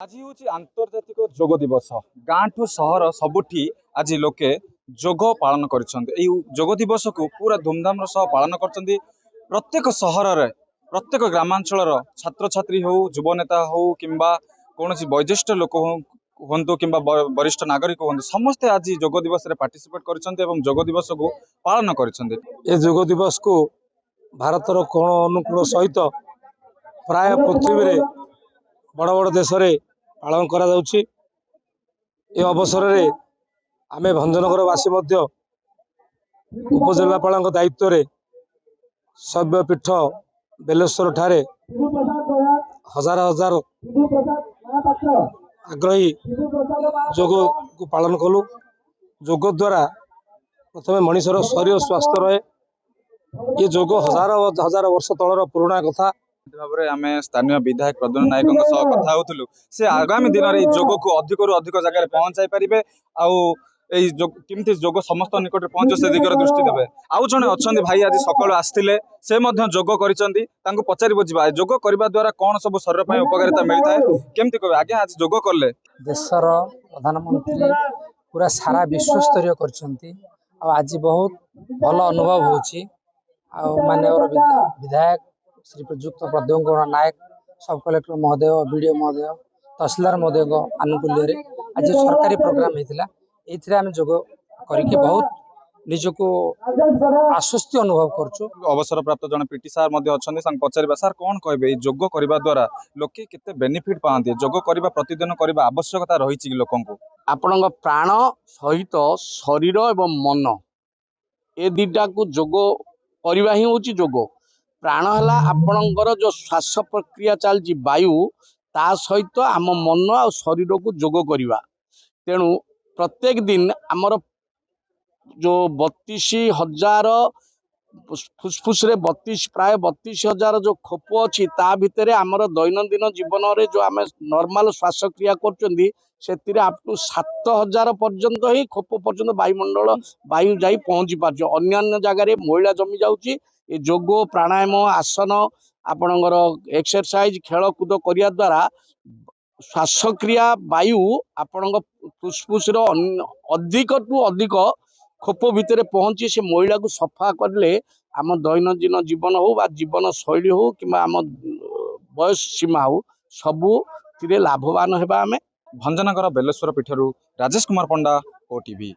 आज हूँ आंतर्जातिक जोग दिवस। गाँ ठू सहर सबुठी आज लोके जोग पालन कर जोग दिवस को पूरा धूमधाम पालन कर प्रत्येक सहर प्रत्येक ग्रामांचल छात्र छात्री हो युवनेता हो कि कौन वयोज्येष्ठ लोक हूँ कि वरिष्ठ नागरिक हूँ समस्ते आज जोग दिवस पार्टिसिपेट कर दिवस को पालन कर जोग दिवस को भारतर कोण अनुकूल सहित प्राय पृथ्वी बड़ बड़ देश में पालन करा जाउछि। ए अवसर में आमे भंजनगरवासी उपजिलापाल दायित्व रे शैव पीठ बेलेश्वर ठारे हजार हजार आग्रही जोग को पालन कलु। जोग द्वारा प्रथम मनीषर शरीर स्वास्थ्य रहे। ये जोग हजार हजार वर्ष तलर पुराणा कथा। भाव आम स्थानीय विधायक प्रद्युम्न नायकों कथा होलु से आगामी दिन में जोग को अधिक रु अधिक जगह पहुंचाई पारे आमती जोग समस्त निकट पहुंच से दिगरे दृष्टि देवे। आउ जड़े अच्छा भाई आज सकाल आसते से जोग कर पचार बुझा जोग करने द्वारा कौन सब शरीर उपकारिता मिलता है केमती कह आज्ञा आज जोग कले देशर प्रधानमंत्री पूरा सारा विश्व स्तरीय आज बहुत भल अनुभव होची। माननीय विधायक श्री प्रयुक्त प्रद्युम्न नायक सब कलेक्टर महोदय बीडीओ महोदय तहसीलदार महोदय आनुकूल्य आज सरकारी प्रोग्राम होता ये जोग करके बहुत निजको आश्वस्ति अनुभव करुँ। अवसर प्राप्त जन पीटी सार पचार सार कौन कहे जोग करने द्वारा लोके केते बेनिफिट पाते जोग करने प्रतिदिन करने आवश्यकता रही लोक आपण प्राण सहित शरीर एवं मन ए दुटा को जोग करवा ही हूँ जोग। प्राण है आपणकर जो श्वास प्रक्रिया चलती वायु ता सहित आम मन आ शरीर को जोग करवा। तेणु प्रत्येक दिन आमर जो 32,000 फुसफुस रे 32 प्राय 32,000 जो खोप अच्छी ता भितर आमर दैनंदिन जीवन में जो आम नॉर्मल श्वासक्रिया कर अप टू 7,000 पर्यंत ही खोप पर्यंत वायुमंडल वायु जाई पहुंची पार्छ। अन्य जगह महिला जमी जाऊँगी ये जोग प्राणायाम आसन आपणकर एक्सरसाइज खेलकूद करने द्वारा श्वासक्रिया वायु आपण फुसफुस अधिक टू अधिक खोप भितर पहुंची से महिला को सफा करले आम दैनंदिन जीवन हो बा जीवन शैली हो कि आम बयस सीमा हो सबू लाभवान होगा। आम भंजनगर बेलेश्वर पीठर राजेश कुमार पंडा ओटीवी।